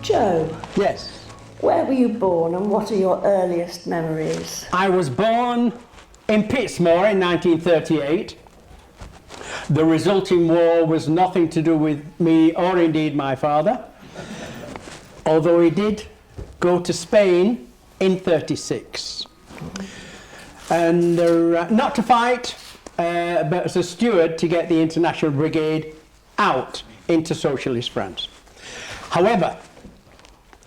Joe, Yes. where were you born and what are your earliest memories? I was born in Pittsmore in 1938. The resulting war was nothing to do with me or indeed my father, although he did go to Spain in 36. And not to fight, but as a steward to get the International Brigade out into Socialist France. However,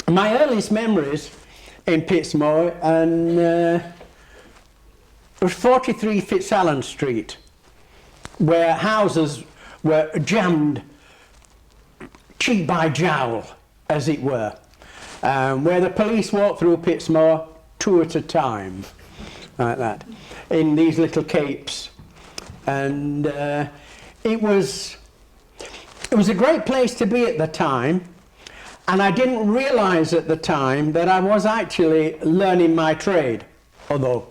my earliest memories in Pittsmore and was 43 Fitzallen Street, where houses were jammed cheek by jowl, as it were, where the police walked through Pittsmore two at a time, like that, in these little capes. And it was a great place to be at the time, and I didn't realise at the time that I was actually learning my trade, although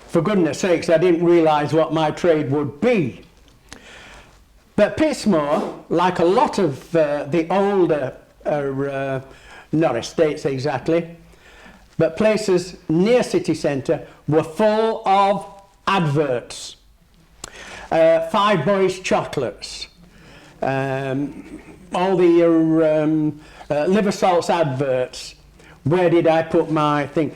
for goodness sakes I didn't realise what my trade would be. But Pittsmore, like a lot of the older, not estates exactly, but places near city centre, were full of adverts. Five Boys chocolates, all the liver salts adverts, where did I put my thing,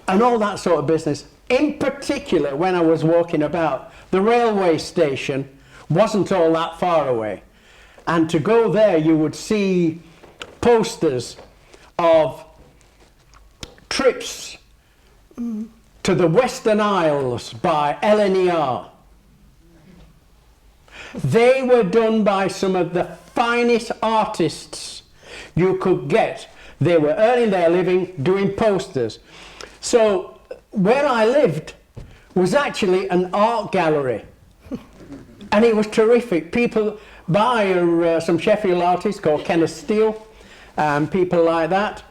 and all that sort of business. In particular, when I was walking about, the railway station wasn't all that far away, and to go there you would see posters of trips to the Western Isles by LNER. They were done by some of the finest artists you could get. They were earning their living doing posters. So where I lived was actually an art gallery, and it was terrific. People by some Sheffield artists called Kenneth Steele and people like that.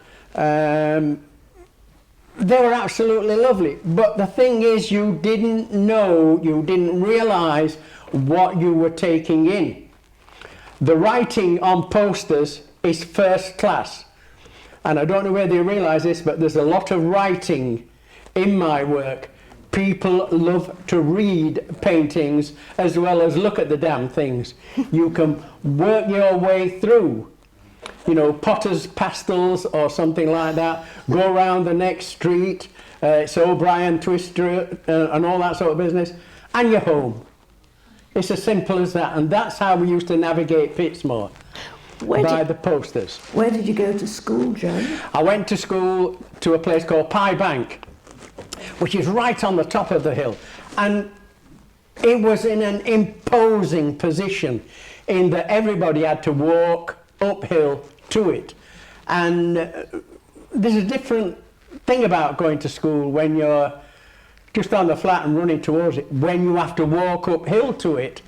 They were absolutely lovely, but the thing is, you didn't know, you didn't realise what you were taking in. The writing on posters is first class, and I don't know whether you realise this, but there's a lot of writing in my work. People love to read paintings as well as look at the damn things. You can work your way through, you know, Potter's Pastels or something like that, go around the next street, it's O'Brien Twister and all that sort of business, and you're home. It's as simple as that, and that's how we used to navigate Pittsmore, by the posters. Where did you go to school, Joe? I went to school to a place called Pye Bank, which is right on the top of the hill, and it was in an imposing position in that everybody had to walk uphill to it. And there's a different thing about going to school when you're just on the flat and running towards it. When you have to walk uphill to it,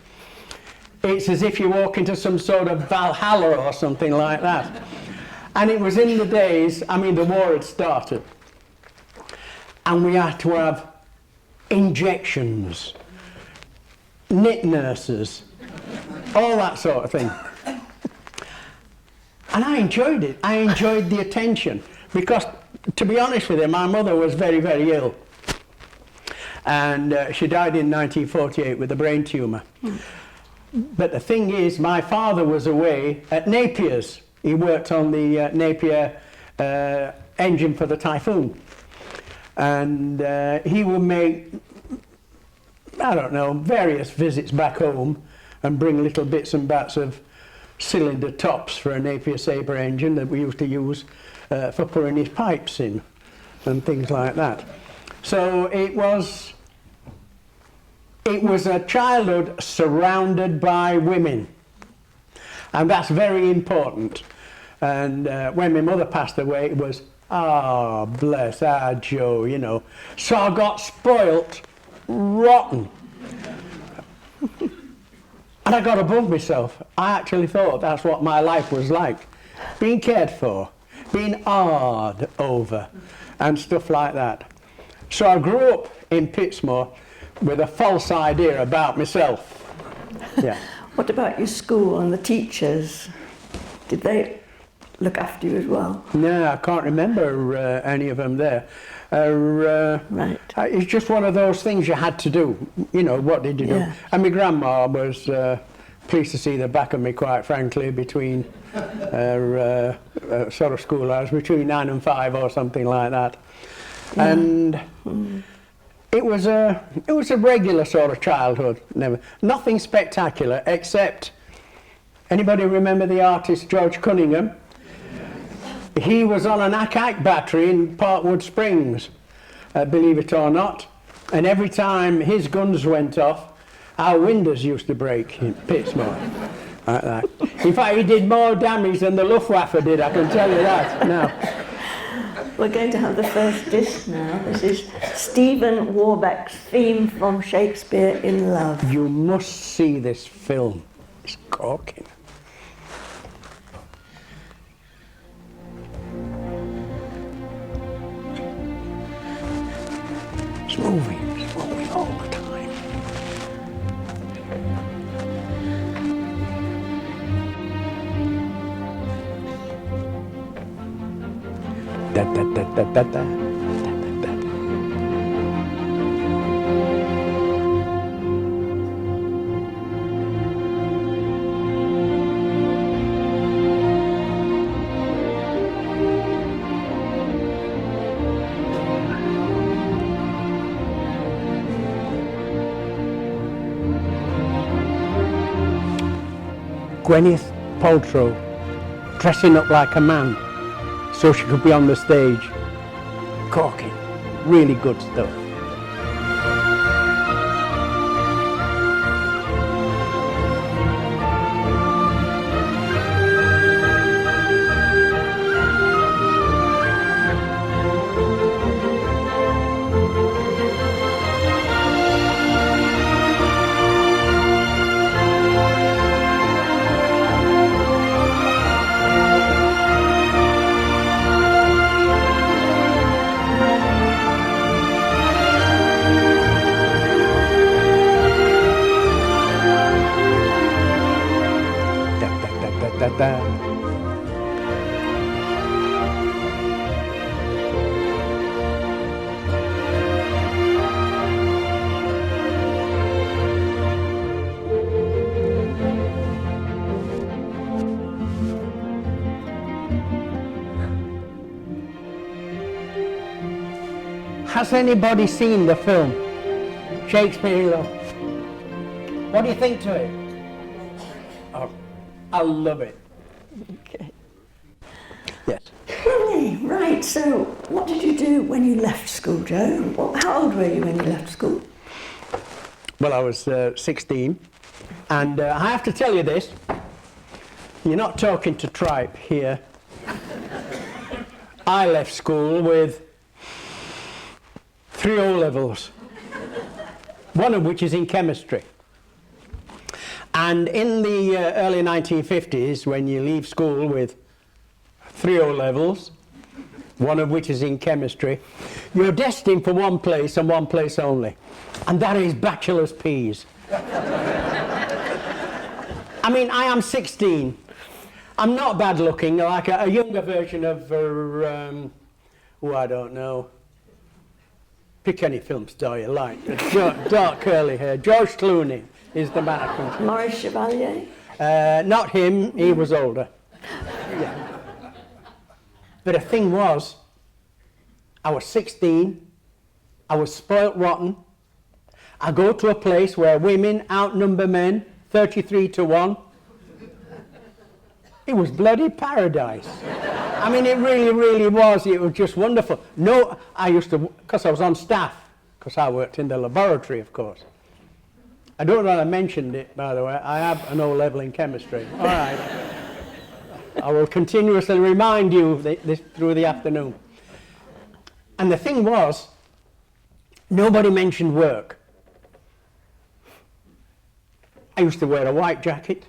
it's as if you walk into some sort of Valhalla or something like that. And it was in the days, I mean, the war had started, and we had to have injections, knit nurses, all that sort of thing. And I enjoyed it. I enjoyed the attention, because, to be honest with you, my mother was very, very ill. And she died in 1948 with a brain tumour. But the thing is, my father was away at Napier's. He worked on the Napier engine for the Typhoon. And he would make, I don't know, various visits back home and bring little bits and bats of cylinder tops for a Napier Sabre engine that we used to use for putting his pipes in and things like that. So it was a childhood surrounded by women, and that's very important. And when my mother passed away, it was, ah, bless our Joe, you know. So I got spoilt rotten. And I got above myself. I actually thought that's what my life was like. Being cared for, being awed over, and stuff like that. So I grew up in Pittsmore with a false idea about myself. Yeah. What about your school and the teachers? Did they look after you as well? No, I can't remember any of them there. Right. It's just one of those things you had to do. You know, what did you do? And my grandma was pleased to see the back of me, quite frankly, between sort of school hours, between 9 and 5 or something like that. Yeah. And it was a regular sort of childhood. Nothing spectacular, except, anybody remember the artist George Cunningham? He was on an Ack battery in Parkwood Springs, believe it or not, and every time his guns went off, our windows used to break in Pittsmore. Like that. In fact, he did more damage than the Luftwaffe did, I can tell you that. Now, we're going to have the first disc now. This is Stephen Warbeck's theme from Shakespeare in Love. You must see this film. It's corking. It's moving all the time. Da da da da da da. Gwyneth Paltrow dressing up like a man so she could be on the stage. Corking. Really good stuff. Has anybody seen the film Shakespeare in Love? What do you think to it? Oh, I love it. Okay. Yes. Lovely. Right, so what did you do when you left school, Joe? How old were you when you left school? Well, I was 16, and I have to tell you this, you're not talking to tripe here. I left school with 3 O-levels, one of which is in chemistry. And in the early 1950s, when you leave school with 3 O-levels, one of which is in chemistry, you're destined for one place and one place only, and that is bachelor's peas. I mean, I am 16. I'm not bad looking, like a younger version of, I don't know. Pick any film star you like. Dark curly hair. George Clooney is the man I can. Maurice Chevalier? Not him, he was older. Yeah. But the thing was, I was 16, I was spoilt rotten. I go to a place where women outnumber men 33 to 1. It was bloody paradise. I mean, it really, really was. It was just wonderful. No, I used to, because I was on staff, because I worked in the laboratory, of course. I don't know if I mentioned it, by the way. I have an O-level in chemistry. All right. I will continuously remind you this through the afternoon. And the thing was, nobody mentioned work. I used to wear a white jacket,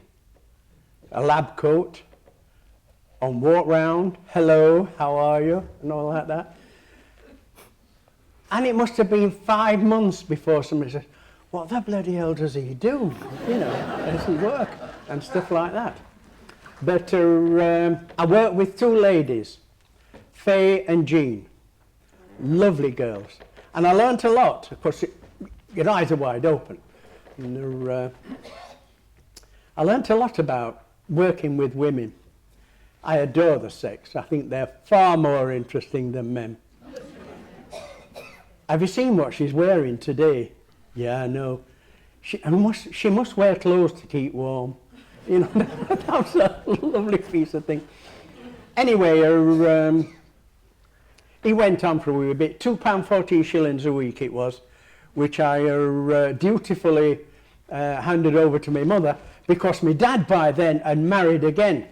a lab coat, and walk round, hello, how are you, and all like that. And it must have been 5 months before somebody said, what the bloody hell does he do? You know, does he work? And stuff like that. But I worked with two ladies, Faye and Jean, lovely girls. And I learnt a lot. Of course, your eyes are wide open. And I learnt a lot about working with women. I adore the sex. I think they're far more interesting than men. Have you seen what she's wearing today? Yeah, I know. She must wear clothes to keep warm. You know, that's a lovely piece of thing. Anyway, he went on for a wee bit. £2.14 a week it was, which I dutifully handed over to my mother, because my dad by then had married again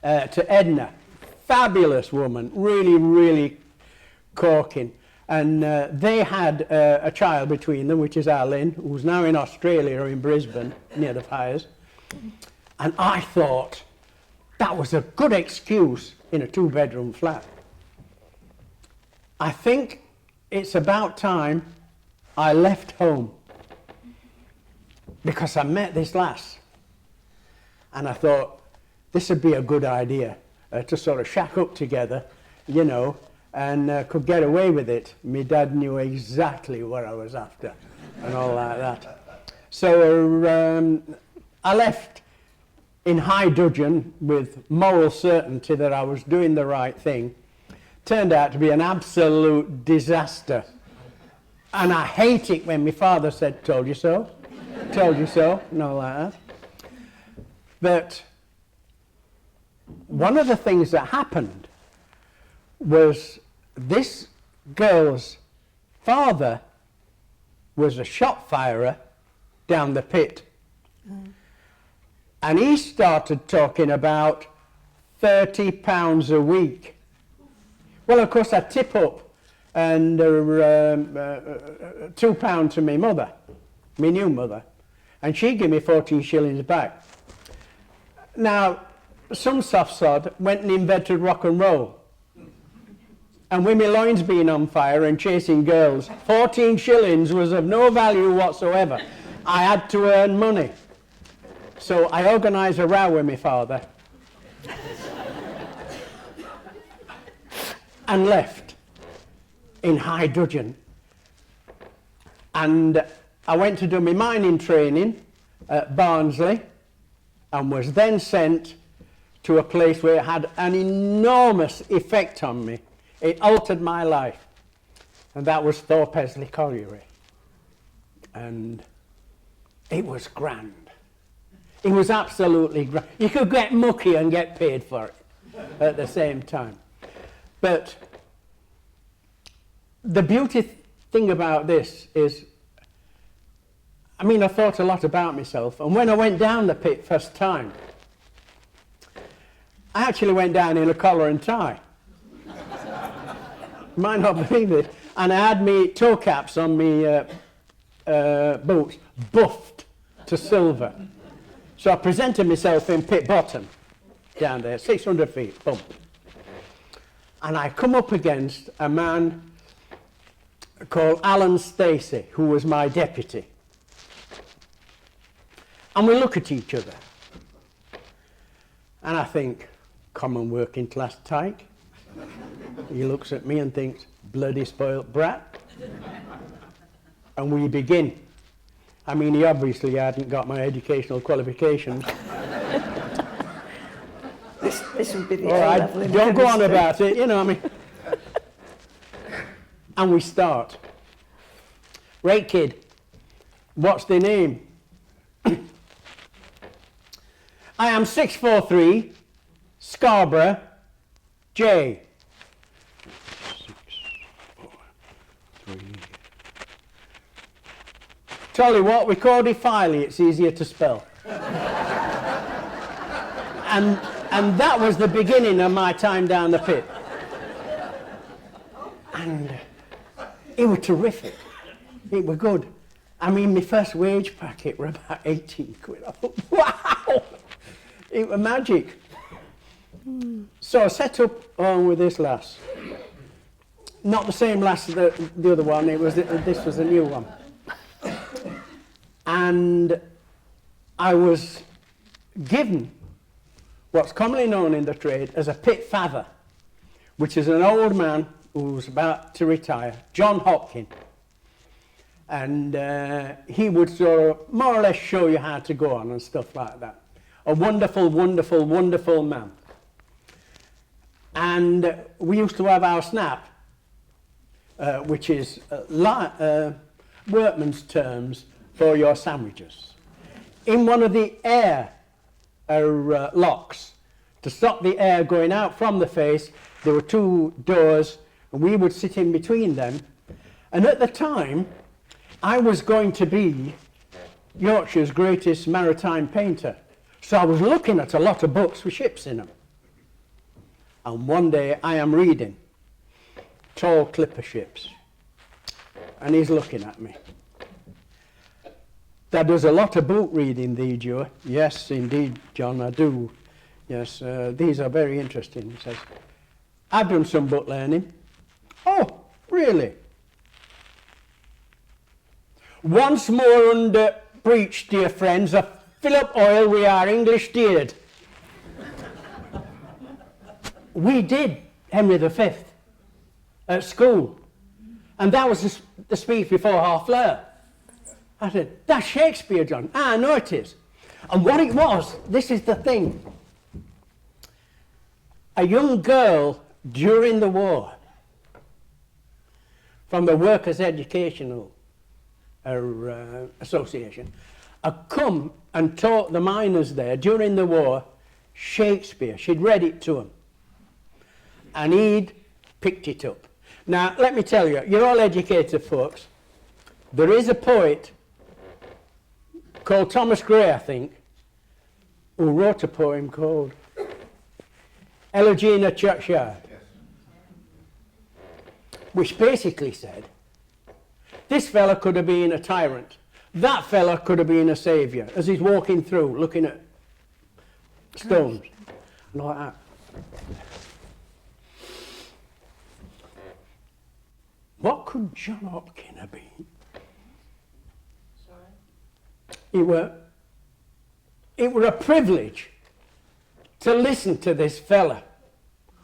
to Edna. Fabulous woman, really, really corking. And they had a child between them, which is Alan, who's now in Australia or in Brisbane, near the fires. And I thought that was a good excuse in a two-bedroom flat. I think it's about time I left home, because I met this lass. And I thought this would be a good idea to sort of shack up together, you know, and could get away with it. My dad knew exactly what I was after and all like that. So I left in high dudgeon with moral certainty that I was doing the right thing. Turned out to be an absolute disaster. And I hate it when my father said, "Told you so, told you so," and all like that. But one of the things that happened was this girl's father was a shot firer down the pit. And he started talking about £30 a week. Well, of course, I tip up and £2 to my mother, my new mother, and she gave me 14 shillings back. Now, some soft sod went and invented rock and roll. And with my loins being on fire and chasing girls, 14 shillings was of no value whatsoever. I had to earn money. So I organised a row with my father and left in high dudgeon. And I went to do my mining training at Barnsley and was then sent to a place where it had an enormous effect on me. It altered my life, and that was Thorpe Esley Colliery. And it was grand. It was absolutely grand. You could get mucky and get paid for it at the same time. But the beauty thing about this is, I mean, I thought a lot about myself, and when I went down the pit first time, I actually went down in a collar and tie. Might not believe it. And I had me toe caps on me boots buffed to silver. So I presented myself in pit bottom down there, 600 feet, bump. And I come up against a man called Alan Stacey, who was my deputy. And we look at each other. And I think, common working class tyke. He looks at me and thinks, bloody spoilt brat. And we begin. I mean, he obviously hadn't got my educational qualifications. This would be the All right, A-level in don't go on chemistry. about it, you know what I mean. And we start. Right, kid, what's the name? I am 643, Scarborough, J. 6, 4, 3. Tell you what, we call it Filey, it's easier to spell. And that was the beginning of my time down the pit. And it was terrific. It was good. I mean, my first wage packet were about 18 quid. I thought, wow! It was magic. So I set up on with this lass. Not the same lass as the other one, this was a new one. And I was given what's commonly known in the trade as a pit father, which is an old man who was about to retire, John Hopkin. And he would sort of more or less show you how to go on and stuff like that. A wonderful, wonderful, wonderful man. And we used to have our snap, which is workman's terms for your sandwiches. In one of the air locks, to stop the air going out from the face, there were two doors, and we would sit in between them. And at the time, I was going to be Yorkshire's greatest maritime painter. So I was looking at a lot of books with ships in them. And one day I am reading tall clipper ships. And he's looking at me. There does a lot of book reading, thee, Joe. Yes, indeed, John, I do. Yes, these are very interesting. He says, I've done some book learning. Oh, really? Once more under breach, dear friends, a fill up oil we are English steered. We did Henry V at school, and that was the speech before Harfleur. I said, that's Shakespeare, John. Ah, I know it is. And what it was, this is the thing. A young girl during the war from the Workers' Educational Association had come and taught the miners there during the war Shakespeare. She'd read it to him. And he'd picked it up. Now, let me tell you, you're all educated folks. There is a poet called Thomas Gray, I think, who wrote a poem called Elegy in a Churchyard, which basically said, this fella could have been a tyrant. That fella could have been a saviour, as he's walking through, looking at stones and all that. What could John Hopkin have been? Sorry? It were a privilege to listen to this fella.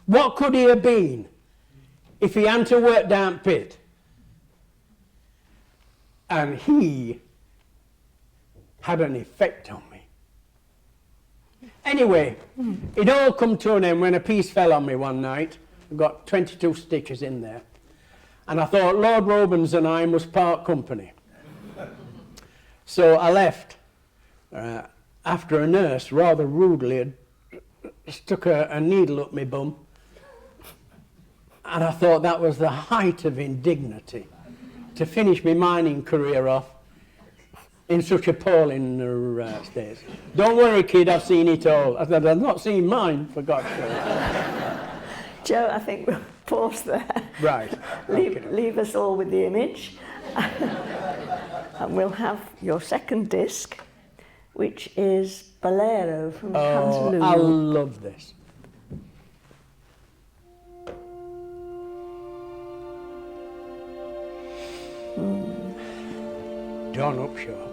What could he have been if he hadn't to work down pit? And he had an effect on me. Anyway, it all come to an end when a piece fell on me one night. I got 22 stitches in there. And I thought Lord Robins and I must part company. So I left after a nurse rather rudely had stuck a needle up my bum. And I thought that was the height of indignity to finish my mining career off in such appalling state. Don't worry, kid, I've seen it all. I said, I've not seen mine, for God's sake. Joe, I think we'll pause there. Right. Leave us all with the image. And we'll have your second disc, which is Bolero from Hans Lou. I love this. John Upshaw.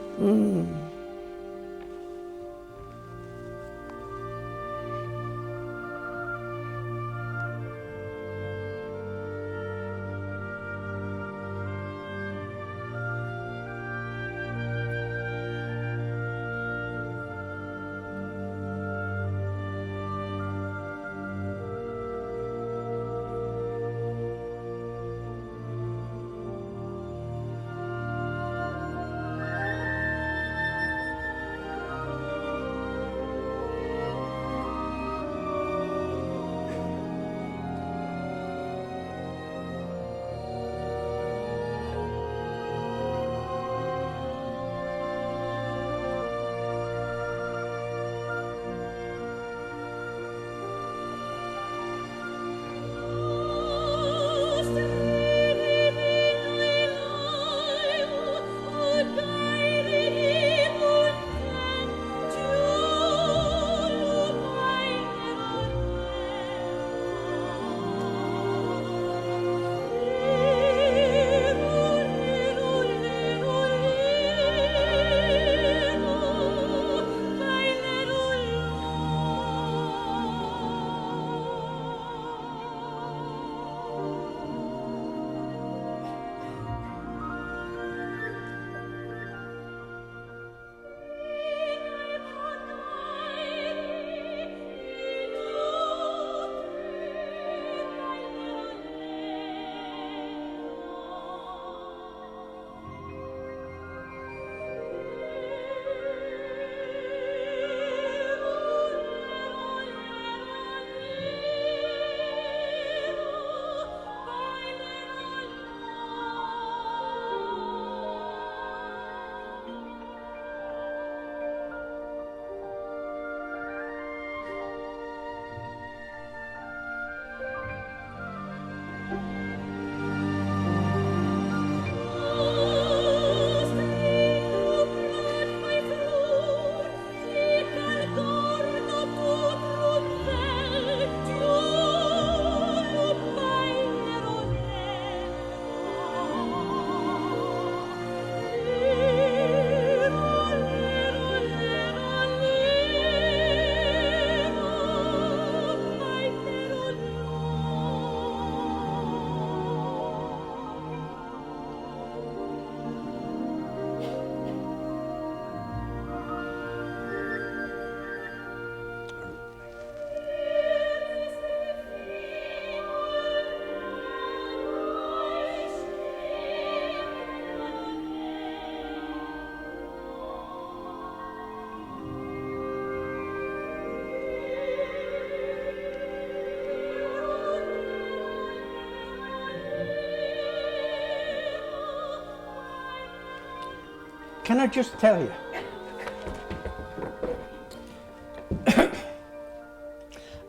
can I just tell you?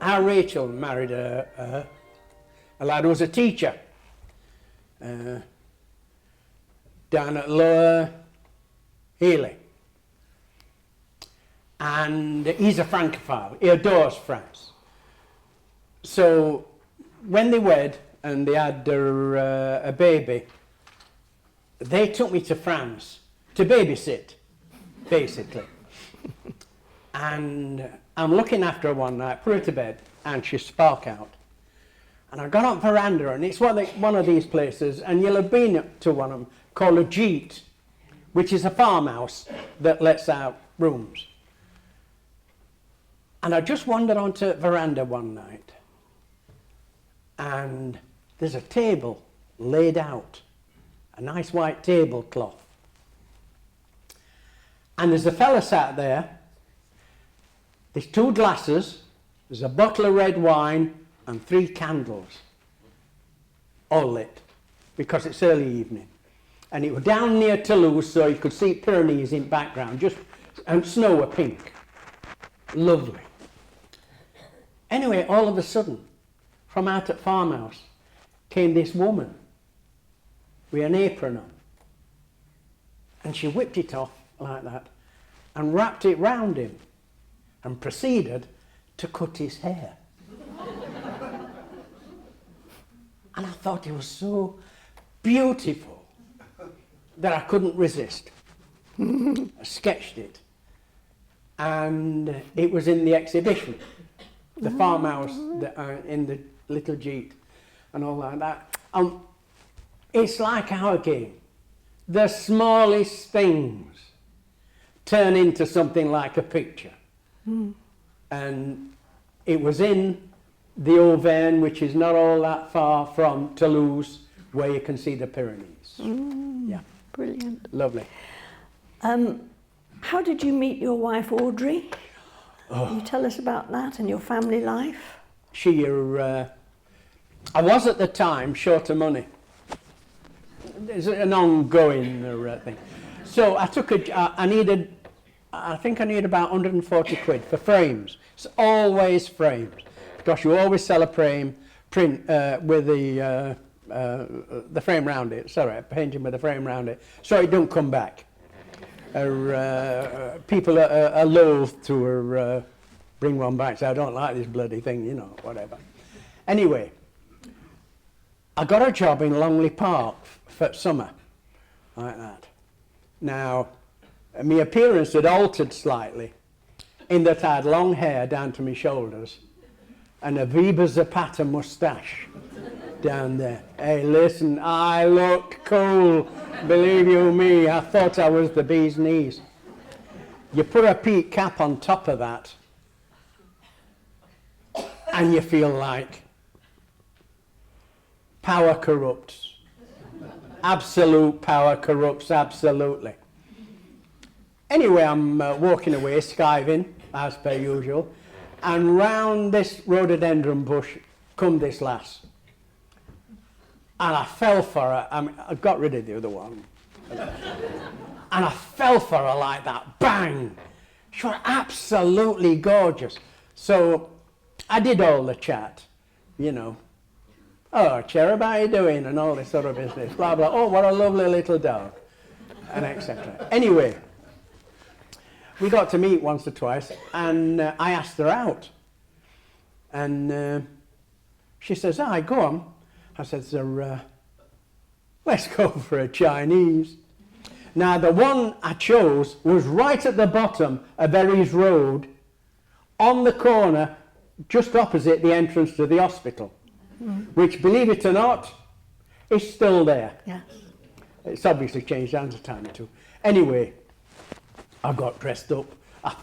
Our Rachel married a lad who was a teacher down at Lower Healy. And he's a Francophile. He adores France. So when they wed and they had a baby, they took me to France to babysit, basically. And I'm looking after her one night, put her to bed, and she spark out. And I got up veranda, and it's one of these places, and you'll have been to one of them, called a jeet, which is a farmhouse that lets out rooms. And I just wandered onto veranda one night, and there's a table laid out, a nice white tablecloth. And there's a fella sat there, there's 2 glasses, there's a bottle of red wine, and 3 candles, all lit, because it's early evening. And it was down near Toulouse, so you could see Pyrenees in background, and snow were pink. Lovely. Anyway, all of a sudden, from out at farmhouse, came this woman with an apron on. And she whipped it off like that and wrapped it round him and proceeded to cut his hair. And I thought it was so beautiful that I couldn't resist. I sketched it. And it was in the exhibition. The farmhouse in the little jeet and all like that. It's like our game. The smallest things turn into something like a picture. And it was in the Auvergne, which is not all that far from Toulouse, where you can see the Pyrenees. Yeah. Brilliant. Lovely. How did you meet your wife, Audrey? Can you tell us about that and your family life? I was at the time short of money. It's an ongoing thing. So I took I think I needed about 140 quid for frames. It's always frames, because you always sell a print with the frame round it. Sorry, painting with the frame round it, so it don't come back. People are loath to bring one back, so I don't like this bloody thing, you know, whatever. Anyway, I got a job in Longley Park for summer, like that. Now, my appearance had altered slightly, in that I had long hair down to my shoulders and a Viva Zapata moustache down there. Hey, listen, I looked cool, believe you me. I thought I was the bee's knees. You put a peak cap on top of that, and you feel like power corrupts. Absolute power corrupts, absolutely. Anyway, I'm walking away, skiving, as per usual, and round this rhododendron bush come this lass. And I fell for her. I got rid of the other one. And I fell for her like that, bang! She was absolutely gorgeous. So I did all the chat, you know. Oh, Cherub, how you doing? And all this sort of business, blah, blah. Oh, what a lovely little dog, and etc. Anyway, we got to meet once or twice, and I asked her out. And she says, "Aye, go on." I said, "So, let's go for a Chinese." Now, the one I chose was right at the bottom of Berries Road, on the corner, just opposite the entrance to the hospital, which, believe it or not, is still there. Yes. It's obviously changed hands a time or two. Anyway, I got dressed up. I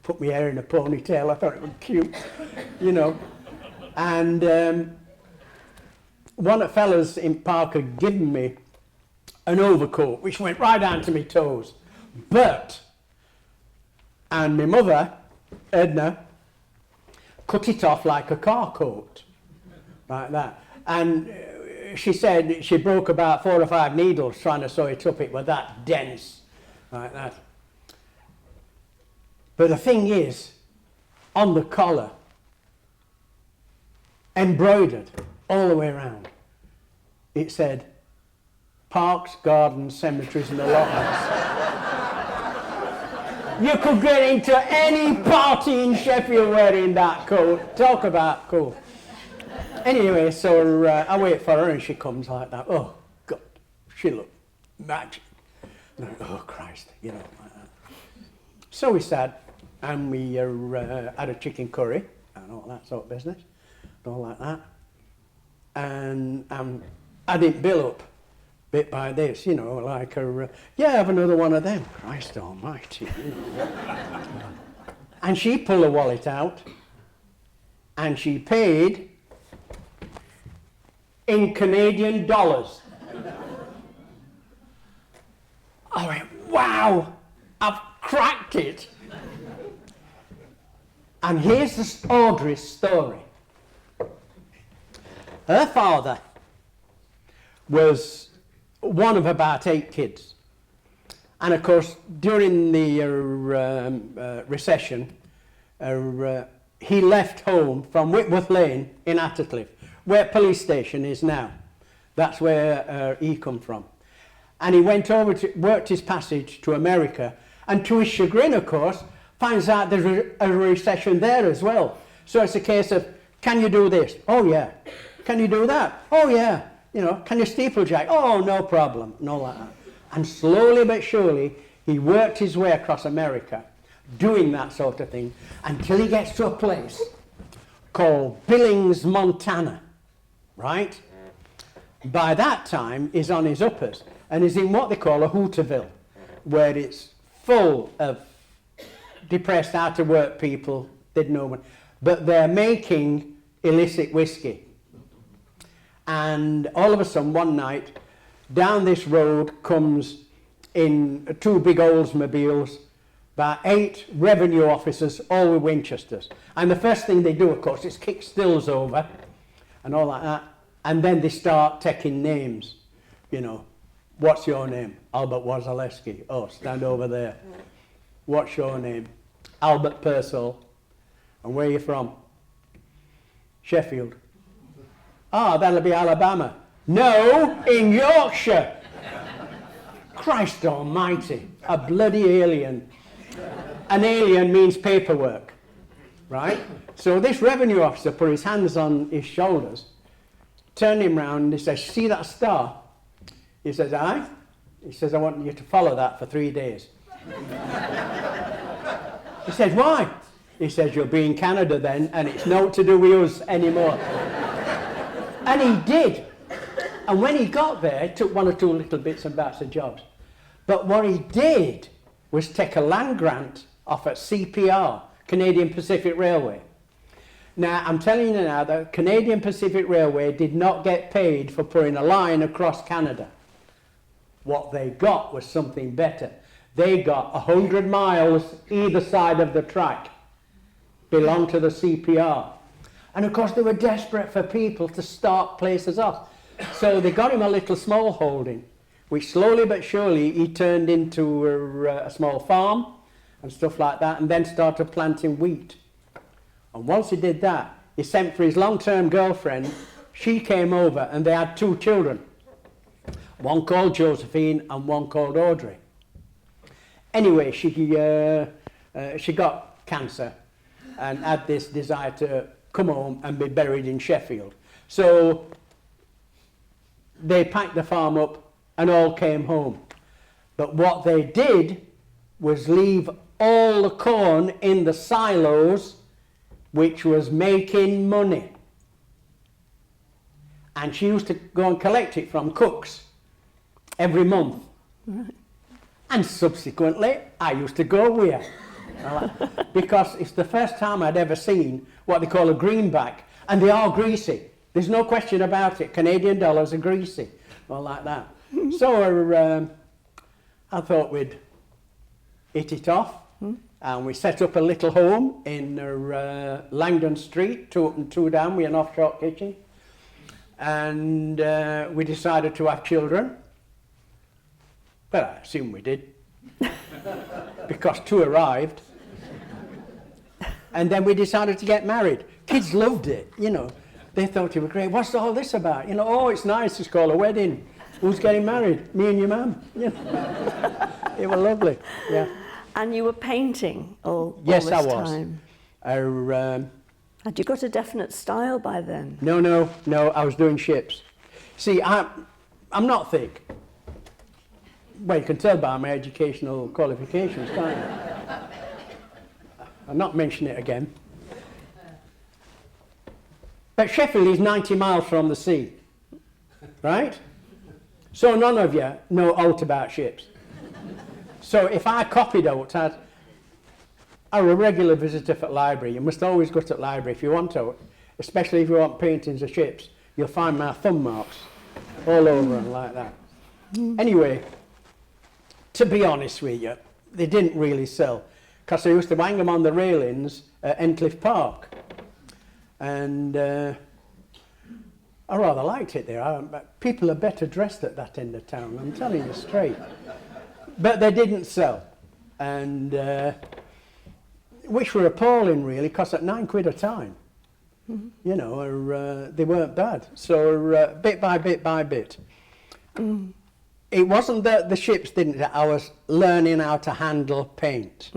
put my hair in a ponytail. I thought it was cute, you know. And one of the fellas in Park had given me an overcoat which went right down to my toes. And my mother, Edna, cut it off like a car coat, like that. And she said she broke about 4 or 5 needles trying to sew it up. It was that dense. like that. But the thing is, on the collar, embroidered all the way around, it said, parks, gardens, cemeteries and allotments. You could get into any party in Sheffield wearing that coat. Talk about cool. Anyway, so I wait for her and she comes like that. Oh, God, she looked magic. Oh, Christ, you know. Like that. So we sat and we had a chicken curry and all that sort of business. All like that. And I didn't bill up bit by this, you know, like yeah, have another one of them. Christ almighty, you know. And she pulled her wallet out and she paid in Canadian dollars. I went, wow, I've cracked it. And here's Audrey's story. Her father was one of about 8 kids. And of course, during the recession, he left home from Whitworth Lane in Attercliffe, where police station is now. That's where he come from. And he went over to, worked his passage to America, and to his chagrin, of course, finds out there's a recession there as well. So it's a case of, can you do this? Oh yeah. Can you do that? Oh yeah. You know, can you steeplejack? Oh, no problem. And all that. And slowly but surely, he worked his way across America, doing that sort of thing, until he gets to a place called Billings, Montana, right? By that time, he's on his uppers, and he's in what they call a Hooterville, where it's full of depressed, out-of-work people, didn't know one, but they're making illicit whiskey. And all of a sudden, one night, down this road comes in 2 big Oldsmobiles, about 8 revenue officers, all with Winchesters. And the first thing they do, of course, is kick stills over and all like that. And then they start taking names. You know, what's your name? Albert Wazaleski. Oh, stand over there. What's your name? Albert Purcell. And where are you from? Sheffield. Ah, that'll be Alabama. No, in Yorkshire. Christ almighty, a bloody alien. An alien means paperwork, right? So this revenue officer put his hands on his shoulders, turned him round, and he says, see that star? He says, aye. He says, I want you to follow that for 3 days. He says, why? He says, you'll be in Canada then, and it's not to do with us anymore. And he did. And when he got there, he took 1 or 2 little bits and bats of jobs. But what he did was take a land grant off at CPR, Canadian Pacific Railway. Now, I'm telling you now that Canadian Pacific Railway did not get paid for putting a line across Canada. What they got was something better. They got 100 miles either side of the track, belonged to the CPR. And of course, they were desperate for people to start places off. So they got him a little small holding, which slowly but surely he turned into a small farm and stuff like that, and then started planting wheat. And once he did that, he sent for his long-term girlfriend. She came over, and they had 2 children, one called Josephine and one called Audrey. Anyway, she got cancer and had this desire to come home and be buried in Sheffield. So they packed the farm up and all came home. But what they did was leave all the corn in the silos, which was making money. And she used to go and collect it from cooks every month. Right. And subsequently, I used to go with her. Because it's the first time I'd ever seen what they call a greenback. And they are greasy. There's no question about it. Canadian dollars are greasy. All like that. So I thought we'd hit it off. And we set up a little home in Langdon Street, 2 up and 2 down, with an off-shore kitchen. And we decided to have children. But I assume we did. because 2 arrived. And then we decided to get married. Kids loved it, you know. They thought it was great. What's all this about? You know, oh, it's nice, it's called a wedding. Who's getting married? Me and your mum. You know. It was lovely, yeah. And you were painting all yes, this I was. time? Had you got a definite style by then? No, I was doing ships. See, I'm not thick. Well, you can tell by my educational qualifications, can't you? I'll not mention it again. But Sheffield is 90 miles from the sea, right? So none of you know aught about ships. So if I copied out, I'm a regular visitor for the library. You must always go to the library if you want out, especially if you want paintings of ships. You'll find my thumb marks all over and like that. Anyway, to be honest with you, they didn't really sell, because I used to hang them on the railings at Entcliffe Park. And I rather liked it there. People are better dressed at that end of town, I'm telling you straight. But they didn't sell, and which were appalling really, because at £9 a time, you know, they weren't bad. So bit by bit. It wasn't that the ships didn't, I was learning how to handle paint.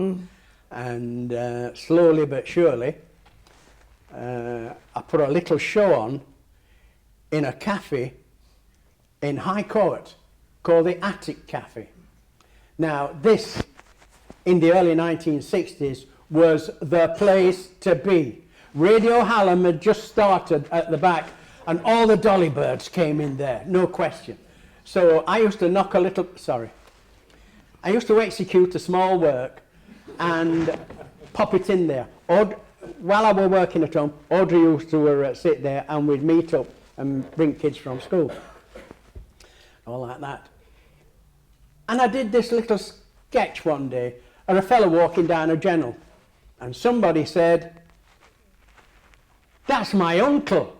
And slowly but surely, I put a little show on in a cafe in High Court called the Attic Cafe. Now this, in the early 1960s, was the place to be. Radio Hallam had just started at the back, and all the dolly birds came in there, no question. So I used to knock a little, I used to execute a small work and pop it in there. While I was working at home, Audrey used to sit there and we'd meet up and bring kids from school. All like that. And I did this little sketch one day of a fellow walking down a General, and somebody said, "That's my uncle."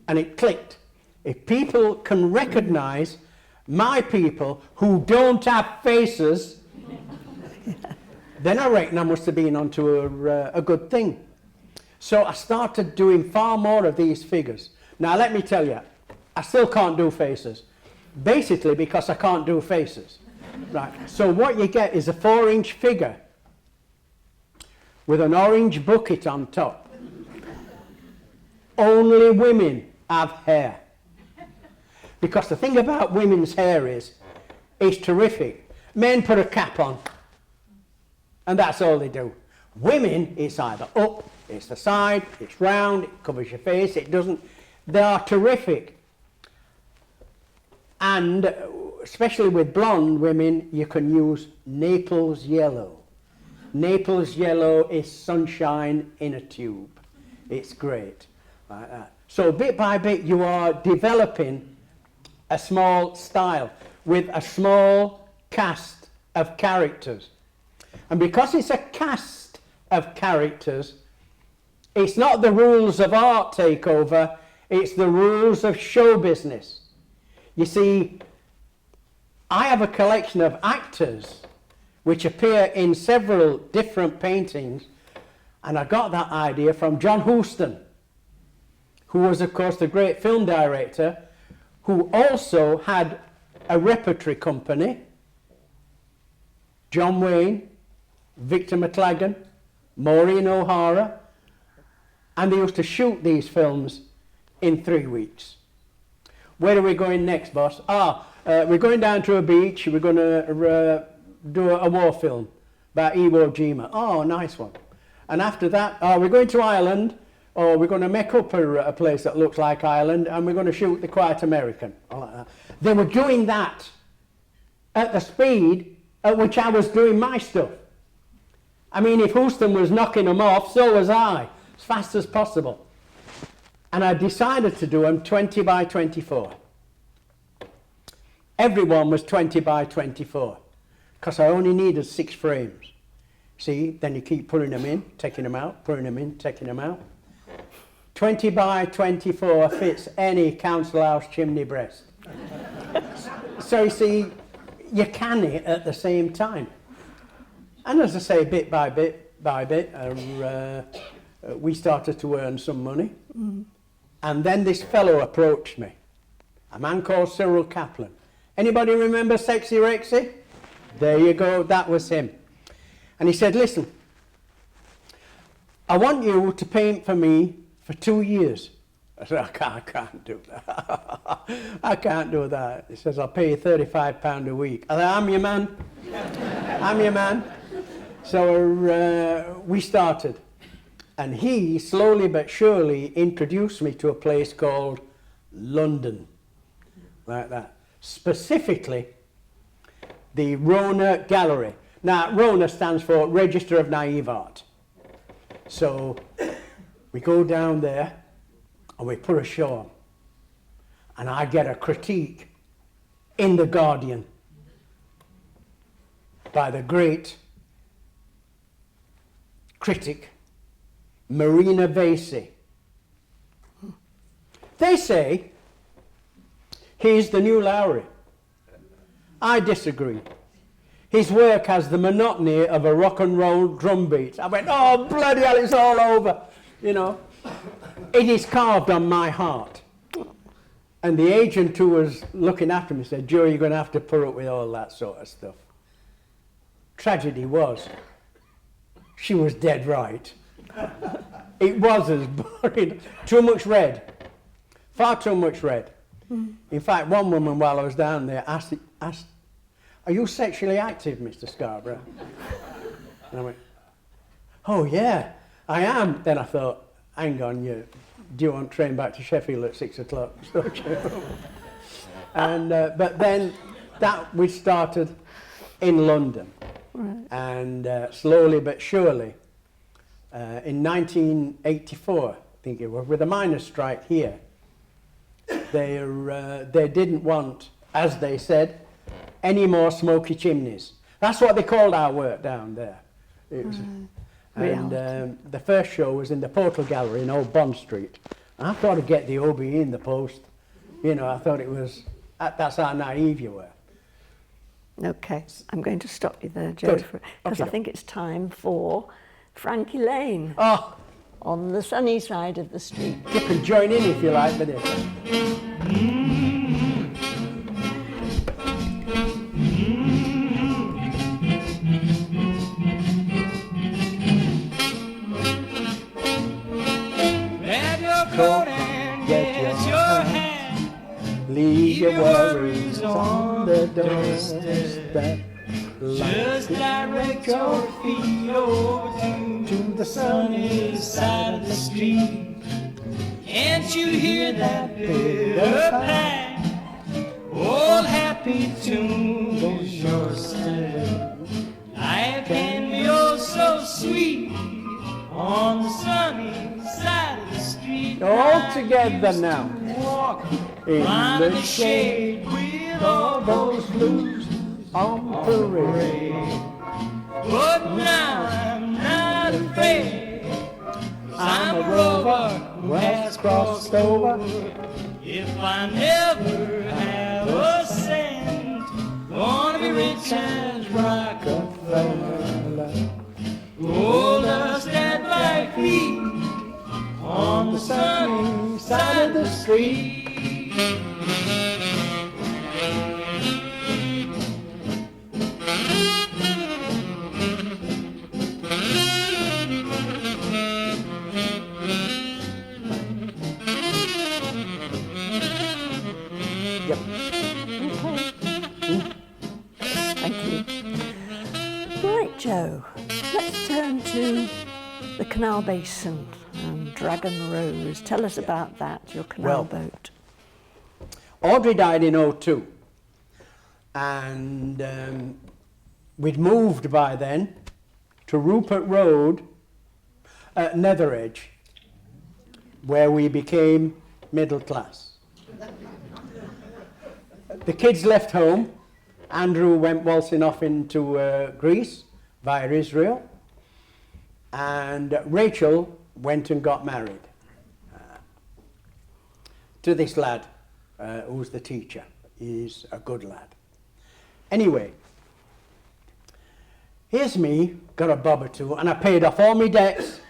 And it clicked. If people can recognise my people who don't have faces, then I reckon I must have been onto a good thing. So I started doing far more of these figures. Now let me tell you, I still can't do faces. Basically because I can't do faces. Right. So what you get is a 4-inch figure with an orange bucket on top. Only women have hair. Because the thing about women's hair is, it's terrific. Men put a cap on, and that's all they do. Women, it's either up, it's the side, it's round, it covers your face, it doesn't. They are terrific. And especially with blonde women, you can use Naples yellow. Naples yellow is sunshine in a tube. It's great, like that. So bit by bit you are developing a small style with a small cast of characters. And because it's a cast of characters, it's not the rules of art take over, it's the rules of show business. You see, I have a collection of actors which appear in several different paintings, and I got that idea from John Huston, who was of course the great film director, who also had a repertory company. John Wayne, Victor McLagan, Maureen O'Hara, and they used to shoot these films in 3 weeks. Where are we going next, boss? We're going down to a beach. We're going to do a war film about Iwo Jima. Oh, nice one. And after that, we're going to Ireland, or we're going to make up a place that looks like Ireland, and we're going to shoot The Quiet American. All like that. They were doing that at the speed at which I was doing my stuff. I mean, if Houston was knocking them off, so was I, as fast as possible. And I decided to do them 20 by 24. Everyone was 20 by 24, because I only needed 6 frames. See, then you keep putting them in, taking them out, putting them in, taking them out. 20 by 24 fits any council house chimney breast. So you see, you can it at the same time. And as I say, bit by bit by bit, we started to earn some money. And then this fellow approached me, a man called Cyril Kaplan. Anybody remember Sexy Rexy? There you go, that was him. And he said, listen, I want you to paint for me for 2 years. I said, I can't do that. I can't do that. He says, I'll pay you £35 a week. I said, I'm your man. I'm your man. So we started. And he, slowly but surely, introduced me to a place called London. Like that. Specifically, the Rona Gallery. Now, Rona stands for Register of Naive Art. So we go down there and we put a show on. And I get a critique in The Guardian by the great critic Marina Vasey. They say he's the new Lowry. I disagree. His work has the monotony of a rock and roll drum beat. I went, oh, bloody hell, it's all over, you know. It is carved on my heart. And the agent who was looking after me said, Joe, you're going to have to put up with all that sort of stuff. Tragedy was, she was dead right. It was as boring. Too much red. Far too much red. In fact, one woman while I was down there asked, are you sexually active, Mr. Scarborough? And I went, oh yeah, I am. Then I thought, hang on, do you want to train back to Sheffield at 6 o'clock? And, but then we started in London. Right. And slowly but surely, in 1984, I think it was, with a miners' strike here, they didn't want, as they said, any more smoky chimneys. That's what they called our work down there. It was, and the first show was in the Portal Gallery in Old Bond Street. And I thought I'd get the OBE in the post. You know, I thought it was, that's how naive you were. Okay, I'm going to stop you there, Joe, because Okay. I think it's time for Frankie Lane. Oh, On the sunny side of the street. you can join in if you like with this. Grab your coat and get your hat. Leave your worries on the doorstep. Just direct your feet over To the sunny side of the street. Can't you hear that bitter pack? Old happy tune is your step. Life can be oh so sweet on the sunny side of the street. All together now. Walk In around the the shade with all those blues on parade. But now I'm not afraid. I'm a rover who has crossed over. If I never have a cent, gonna be rich as Rockefeller. Gold dust at my feet on the sunny side of the street. Yep. Thank you. Right, Joe, let's turn to the Canal Basin and Dragon Rose. Tell us about that, your canal boat. Audrey died in '02, and we'd moved by then to Rupert Road at Netheredge, where we became middle class. The kids left home. Andrew went waltzing off into Greece via Israel, and Rachel went and got married to this lad who's the teacher. He's a good lad. Anyway, here's me, got a bob or two, and I paid off all my debts,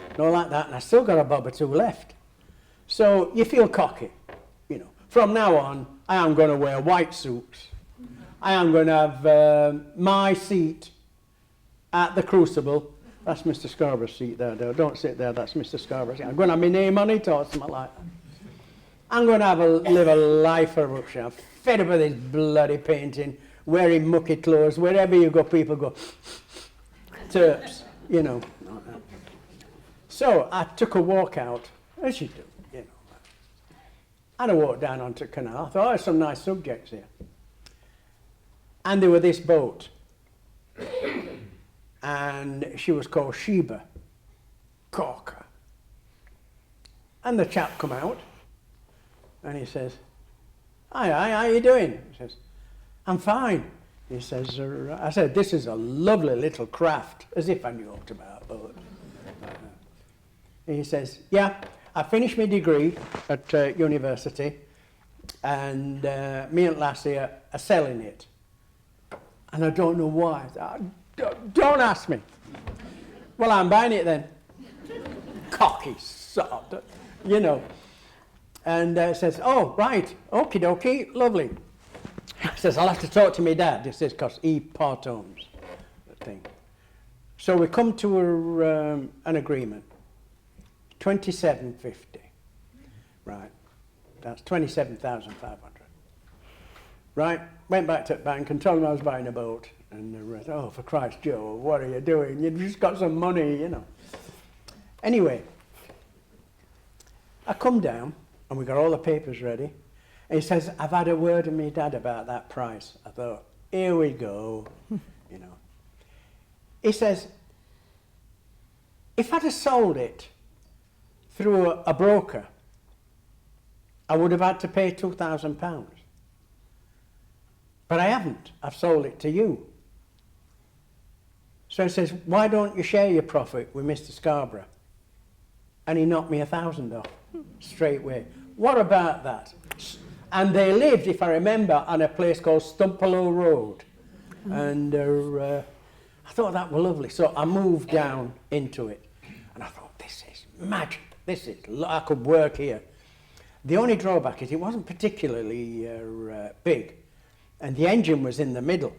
and all like that, and I still got a bob or two left. So you feel cocky, you know. From now on, I am going to wear white suits. I am going to have my seat at the Crucible. That's Mr. Scarborough's seat there, though. Don't sit there, that's Mr. Scarborough's seat. I'm going to have my name on it or something like that. I'm going to live a life of eruption. I'm fed up with this bloody painting, wearing mucky clothes. Wherever you go, people go, Terps, you know. So I took a walk out, as you do, you know. And I walked down onto the canal. I thought, oh, there's some nice subjects here. And there were this boat. And she was called Sheba, Corker. And the chap come out, and he says, hi, how you doing? He says, I'm fine. He says, I said, this is a lovely little craft, as if I knew what about boat. He says, yeah, I finished my degree at university, and me and Lassie are selling it. And I don't know why. Don't ask me. Well, I'm buying it then. Cocky sod, you know. And says, oh, right, okie dokie, lovely. Says, I'll have to talk to my dad. He says, because he part owns the thing. So we come to an agreement. 27.50. Right. That's 27,500. Right. Went back to the bank and told them I was buying a boat. And they went, oh, for Christ, Joe, what are you doing? You've just got some money, you know. Anyway, I come down and we got all the papers ready. And he says, I've had a word with my dad about that price. I thought, here we go, you know. He says, if I'd have sold it through a broker, I would have had to pay £2,000. But I haven't. I've sold it to you. So he says, why don't you share your profit with Mr. Scarborough? And he knocked me 1,000 off straight away. What about that? And they lived, if I remember, on a place called Stumpolo Road. And I thought that was lovely. So I moved down into it. And I thought, this is magic. This is, I could work here. The only drawback is it wasn't particularly big. And the engine was in the middle.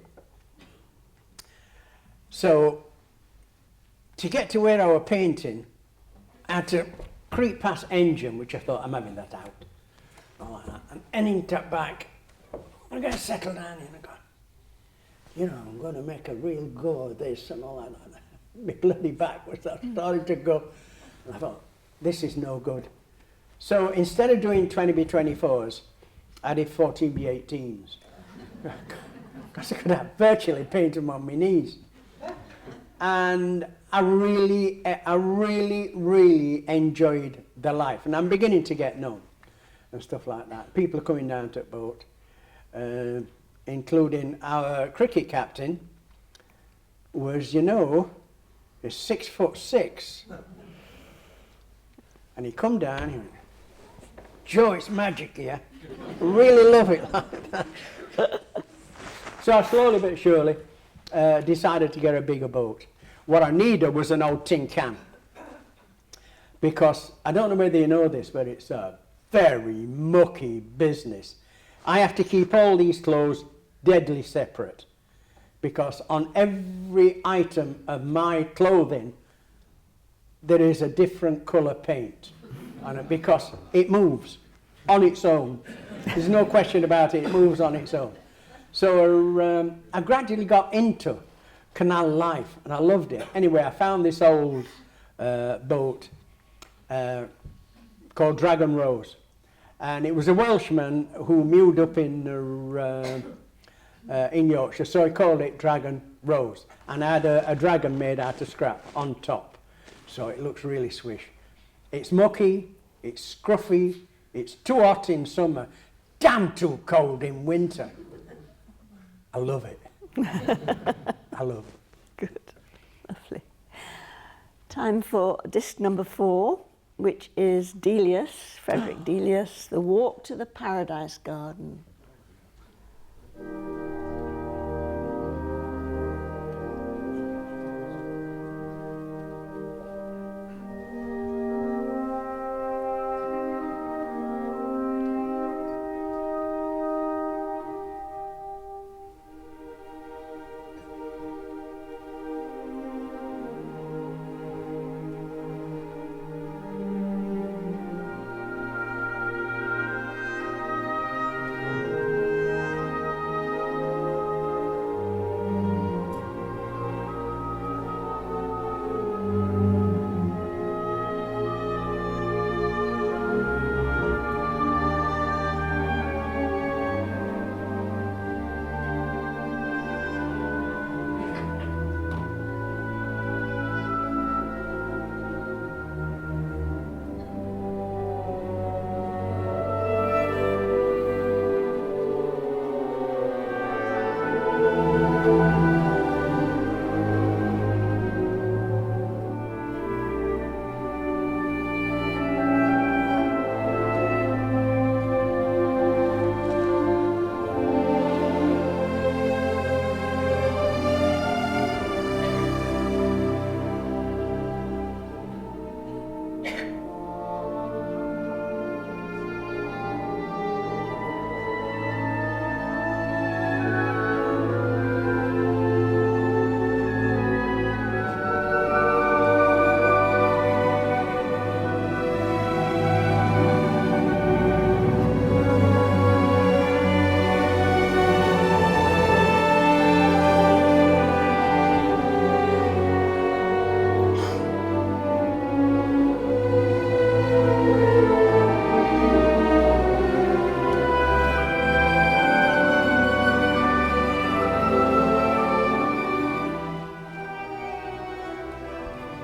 So to get to where I was painting, I had to creep past engine, which I thought, I'm having that out. All like that. And ending to back, I'm going to settle down here and go, you know, I'm going to make a real go of this and all like that. My bloody back was starting to go. And I thought, this is no good. So instead of doing 20x24s, I did 14x18s. Because I could have virtually painted them on my knees. And I really enjoyed the life. And I'm beginning to get known and stuff like that. People are coming down to the boat, including our cricket captain was, you know, is 6'6". And he come down, he went, Joe, it's magic here. Really love it like that. So I slowly but surely decided to get a bigger boat. What I needed was an old tin can. Because, I don't know whether you know this, but it's a very mucky business. I have to keep all these clothes deadly separate. Because on every item of my clothing, there is a different colour paint. And because it moves on its own. There's no question about it, it moves on its own. So I gradually got into canal life and I loved it. Anyway, I found this old boat called Dragon Rose. And it was a Welshman who mewed up in Yorkshire, so he called it Dragon Rose. And I had a dragon made out of scrap on top. So it looks really swish. It's mucky, it's scruffy, it's too hot in summer, damn too cold in winter. I love it. I love it. Good. Lovely. Time for disc number 4, which is Delius, Frederick Delius, The Walk to the Paradise Garden.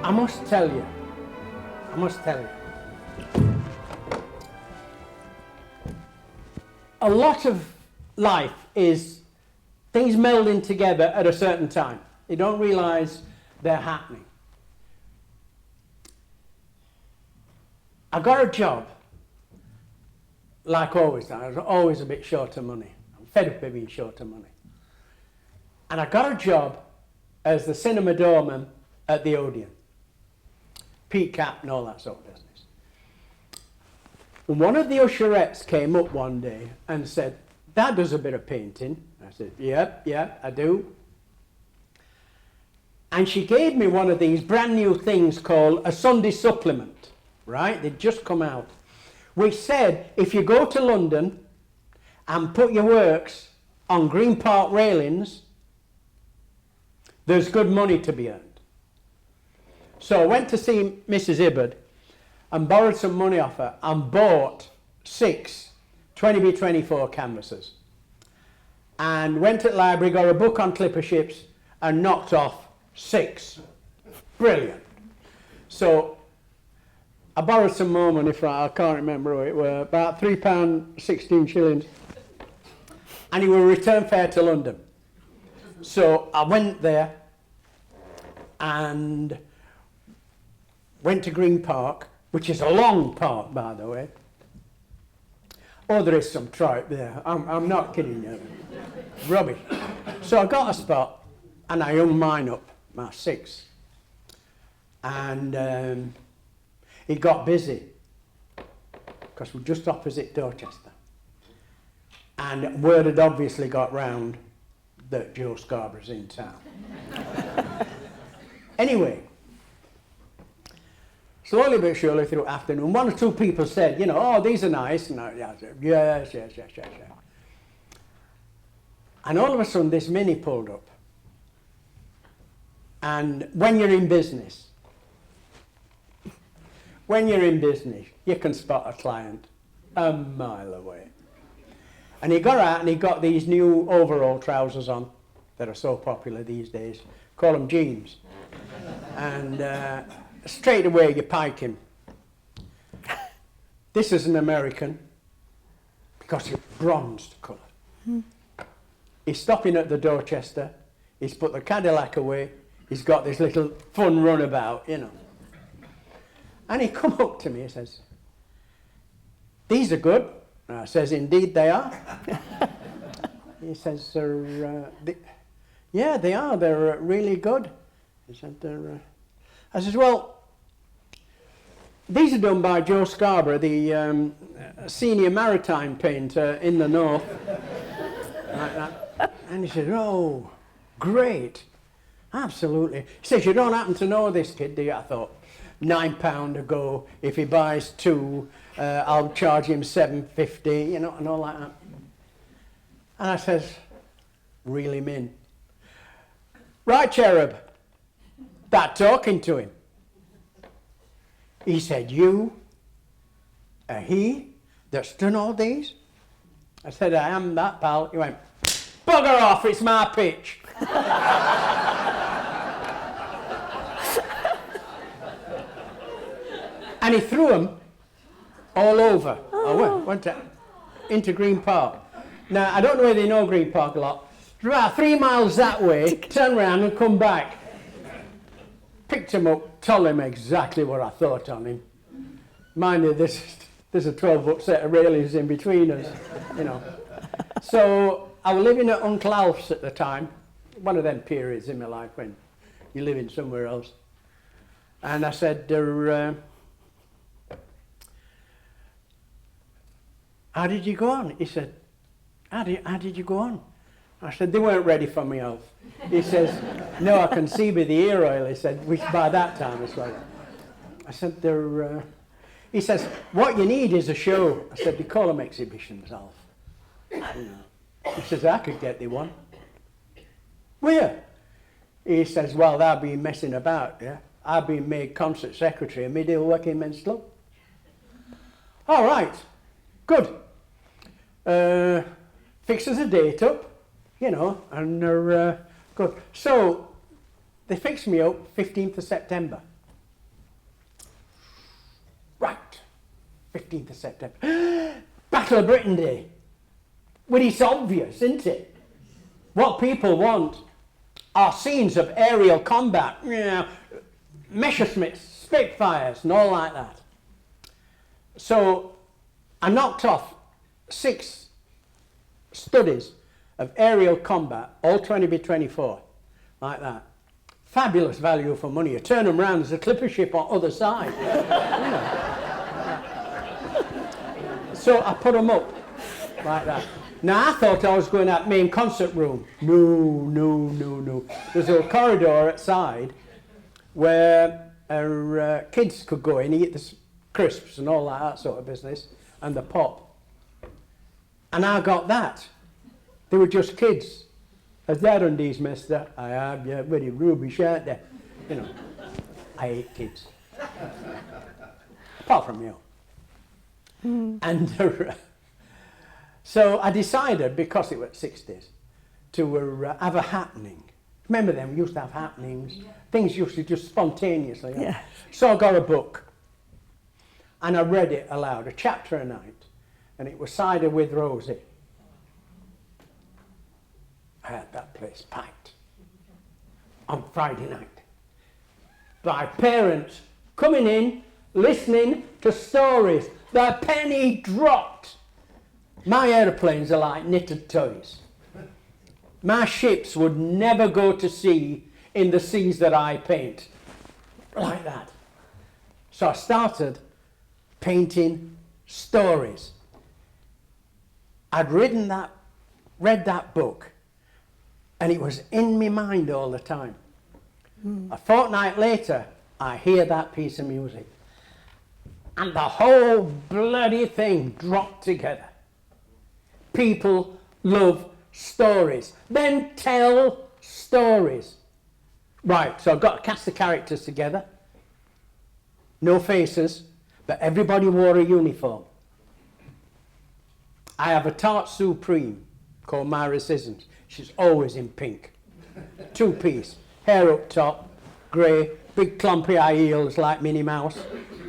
I must tell you, a lot of life is things melding together at a certain time. You don't realise they're happening. I got a job, like always. I was always a bit short of money. I'm fed up of being short of money. And I got a job as the cinema doorman at the Odeon. Peak cap and all that sort of business. And one of the usherettes came up one day and said, "That does a bit of painting." I said, "Yep, I do." And she gave me one of these brand new things called a Sunday supplement, right? They'd just come out. Which said, if you go to London and put your works on Green Park railings, there's good money to be earned. So I went to see Mrs. Ibbard and borrowed some money off her and bought 6 20x24 canvases. And went to the library, got a book on clipper ships and knocked off 6. Brilliant. So I borrowed some more money from, I can't remember what it were, about £3.16. And it was return fare to London. So I went there and went to Green Park, which is a long park, by the way. Oh, there is some trout there. I'm not kidding you. Rubbish. So I got a spot and I hung mine up, my 6. And it got busy because we're just opposite Dorchester. And word had obviously got round that Joe Scarborough's in town. Anyway, slowly but surely through afternoon, 1 or 2 people said, you know, "Oh, these are nice." And I said, yes. And all of a sudden, this Mini pulled up. And when you're in business, you can spot a client a mile away. And he got out and he got these new overall trousers on that are so popular these days. Call them jeans. And straight away you pike him. This is an American because it's bronzed colour. He's stopping at the Dorchester. He's put the Cadillac away. He's got this little fun runabout, you know. And he come up to me and says, "These are good." And I says, "Indeed they are." He says, "Yeah, they are. They're really good." He said, I says, "Well, these are done by Joe Scarborough, the senior maritime painter in the north." Like that. And he said, "Oh, great. Absolutely." He says, "You don't happen to know this kid, do you?" I thought, £9 a go. If he buys 2, I'll charge him £7.50, you know, and all like that. And I says, "Reel him in." "Right, Cherub." That talking to him. He said, "You are he that's done all these?" I said, "I am that, pal." He went, "Bugger off, it's my pitch." And he threw them all over. I went into Green Park. Now, I don't know whether you know Green Park a lot. About 3 miles that way, turn around and come back. Picked him up, told him exactly what I thought on him. Mind you, there's a 12-foot set of railings in between us, you know. So I was living at Uncle Alf's at the time, one of them periods in my life when you're living somewhere else. And I said, "How did you go on?" He said, how did you go on?" I said, "They weren't ready for me, Alf." He says, "No, I can see by the ear oil." He said, which by that time it's like. I said, he says, "What you need is a show." I said, "They call them exhibitions, Alf." You know. He says, "I could get thee one." "Where?" He says, "Well, they've been messing about, yeah. I've been made concert secretary of Medill Working Men's Club." "All right, good. Fix us a date up, you know, and good." So they fixed me up 15th of September. Right, 15th of September. Battle of Britain Day. Well, it's obvious, isn't it? What people want are scenes of aerial combat, you know, Messerschmitts, Spitfires, and all like that. So I knocked off 6 studies of aerial combat, all 20x24, like that. Fabulous value for money. You turn them round, there's a clipper ship on the other side. So I put them up like that. Now I thought I was going out main concert room. No. There's a corridor outside where kids could go in, eat the crisps and all that sort of business, and the pop. And I got that. They were just kids. As that on these, mister, I have, yeah, very rubbish, aren't they? You know, I hate kids. Apart from you. And so I decided, because it was 60s, to have a happening. Remember them, we used to have happenings. Things used to just spontaneously. Yes. So I got a book, and I read it aloud, a chapter a night, and it was Cider with Rosie. I had that place packed on Friday night by parents coming in, listening to stories. The penny dropped. My aeroplanes are like knitted toys. My ships would never go to sea in the seas that I paint. Like that. So I started painting stories. I'd read that book, and it was in my mind all the time. A fortnight later, I hear that piece of music, and the whole bloody thing dropped together. People love stories. Then tell stories. Right, so I've got to cast the characters together. No faces, but everybody wore a uniform. I have a tart supreme called Myra Sissons. She's always in pink. 2-piece, hair up top, grey, big clumpy high heels like Minnie Mouse,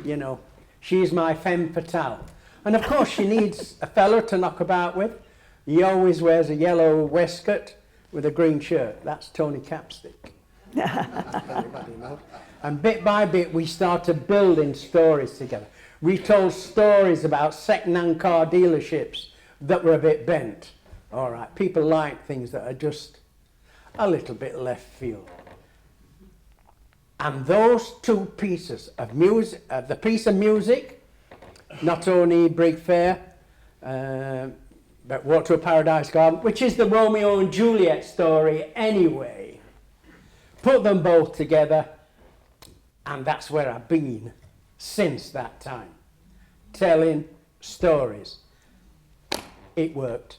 you know. She's my femme fatale. And of course she needs a fella to knock about with. He always wears a yellow waistcoat with a green shirt. That's Tony Capstick. Everybody knows. And bit by bit we started building stories together. We told stories about second-hand car dealerships that were a bit bent. All right, people like things that are just a little bit left field. And those 2 pieces of music, the piece of music, not only Brig Fair, but Walk to a Paradise Garden, which is the Romeo and Juliet story anyway. Put them both together, and that's where I've been since that time, telling stories. It worked.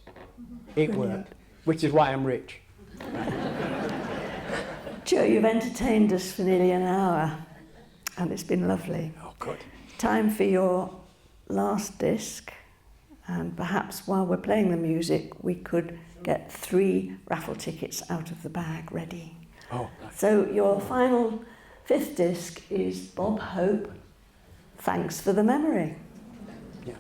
It worked, which is why I'm rich. Joe, you've entertained us for nearly an hour, and it's been lovely. Oh, good. Time for your last disc, and perhaps while we're playing the music, we could get 3 raffle tickets out of the bag ready. Oh, right. So your final 5th disc is Bob Hope, Thanks for the Memory. Yeah.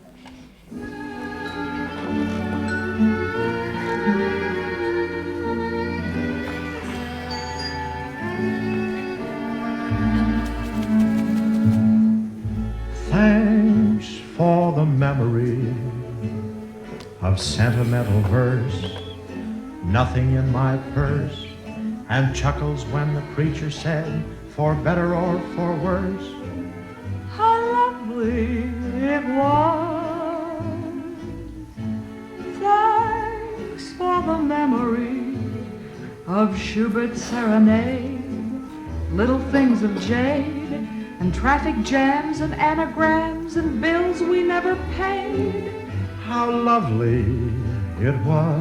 Thanks for the memory of sentimental verse, nothing in my purse, and chuckles when the preacher said, for better or for worse. How lovely it was. Thanks for the memory of Schubert's serenade, little things of jade, and traffic jams and anagrams and bills we never paid. How lovely it was.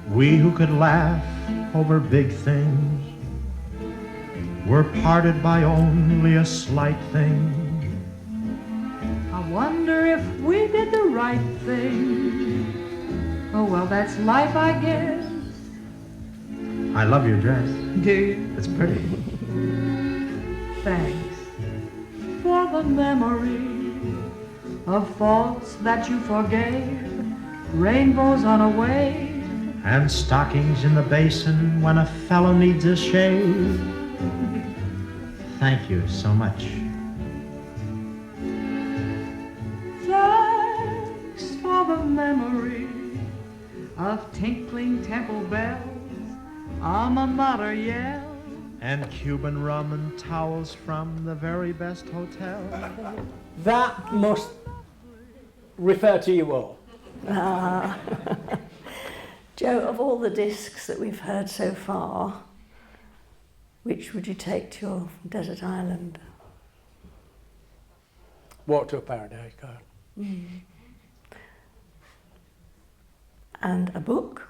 We who could laugh over big things were parted by only a slight thing. I wonder if we did the right thing. Oh, well, that's life, I guess. I love your dress. Do you? It's pretty. Thanks for a memory of faults that you forgave, rainbows on a wave, and stockings in the basin when a fellow needs a shave. Thank you so much. Thanks for the memory of tinkling temple bells, alma mater yell, And Cuban rum and towels from the very best hotel. That must refer to you all. Joe, of all the discs that we've heard so far, which would you take to your desert island? Walk to a Paradise Garden. And a book?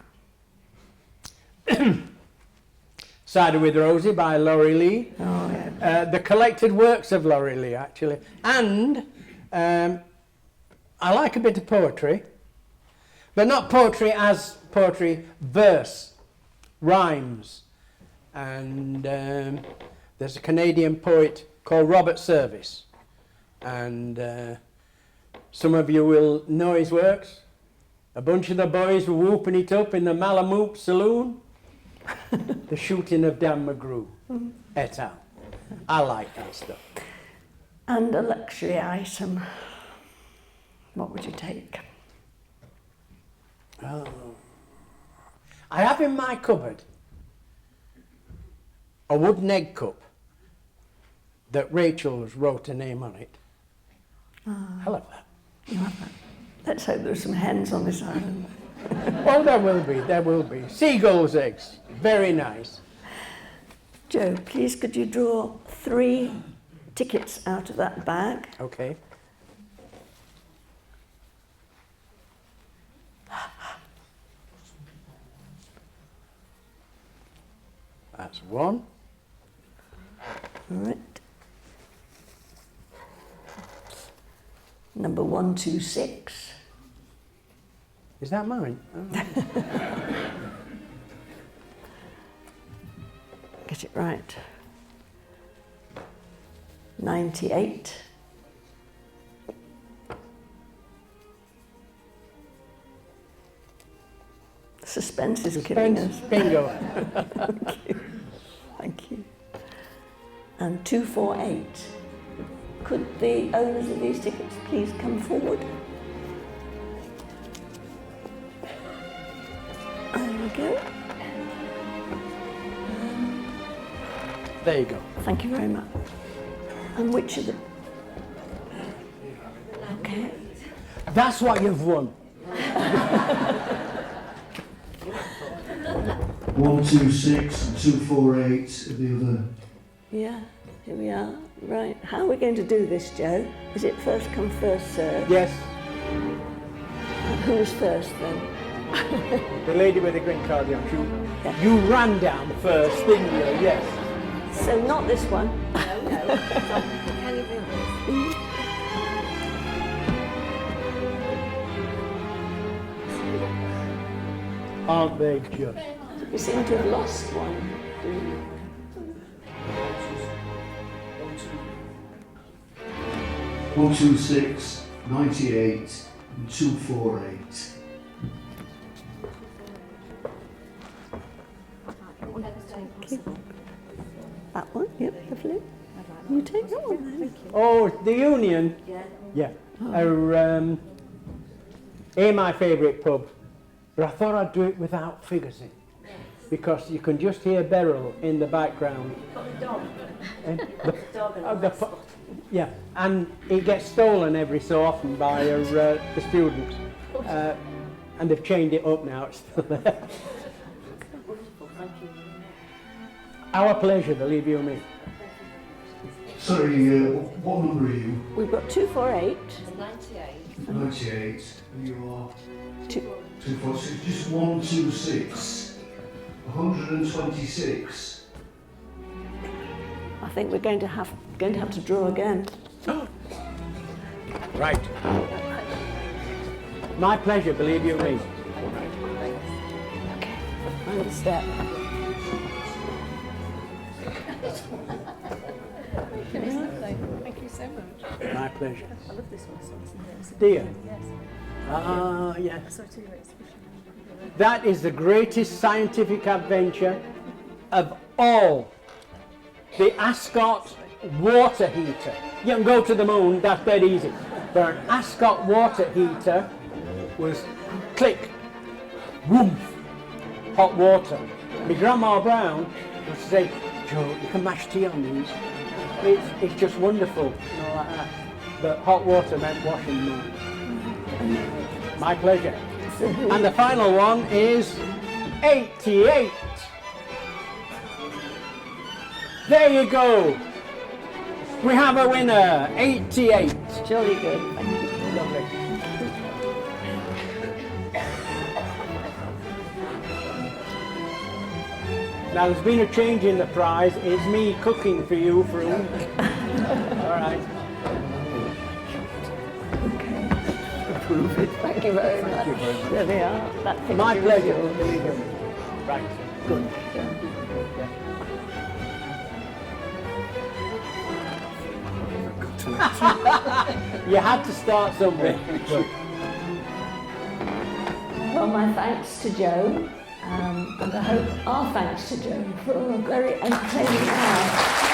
Cider with Rosie by Laurie Lee. Oh, yeah. The collected works of Laurie Lee, actually. And I like a bit of poetry, but not poetry as poetry, verse, rhymes. And there's a Canadian poet called Robert Service. And some of you will know his works. A bunch of the boys were whooping it up in the Malamoop Saloon. The Shooting of Dan McGrew, et al. I like that stuff. And a luxury item. What would you take? Oh. I have in my cupboard a wooden egg cup that Rachel's wrote her name on it. I love that. You have that. Let's hope there's some hens on this island. Oh, there will be. Seagull's eggs, very nice. Joe, please could you draw 3 tickets out of that bag? Okay. That's 1. All right. Number 126. Is that mine? Oh. Get it right. 98. The suspense is killing us. Bingo. Thank you. Thank you. And 248. Could the owners of these tickets please come forward? There we go. There you go. Thank you very much. And which of the... Okay. That's what you've won. 126 and 248 are the other. Yeah, here we are. Right. How are we going to do this, Joe? Is it first come, first served? Yes. Who was first then? The lady with the green cardigan. You ran down first, didn't you? Yes. So not this one. Can you be honest? Aren't they just? You seem to have lost one. 126, 98 and 248. That one? Yep, lovely. You take that one then. Oh, the Union? Yeah. My favourite pub. But I thought I'd do it without figures in. Because you can just hear Beryl in the background. Yeah, and it gets stolen every so often by the students. And they've chained it up now, it's still there. Our pleasure, believe you me. Sorry, what number are you? We've got 248. 98. And you are? 246. Just 126. 126. I think we're going to have to draw again. Right. My pleasure, believe you me. Okay, mind the step. Thank you so so much. My pleasure. I love this one. It's Do you? Yes. Ah, yes. I saw it in your exhibition. That is the greatest scientific adventure of all. The Ascot water heater. You can go to the moon, that's dead easy. But an Ascot water heater was click, woof, hot water. My Grandma Brown would say, Joe, you can mash tea on these. It's just wonderful, you know, like that. But hot water meant washing me. My pleasure. And the final one is 88. There you go. We have a winner, 88. Jolly good. Lovely. Now there's been a change in the prize. It's me cooking for you for a week. All right. Approve it. Thank you very much. There we are. That picture My is pleasure. yours. Right. Good. You had to start somewhere. Good. Well, my thanks to Joe, and I hope our thanks to Joe for a very entertaining hour.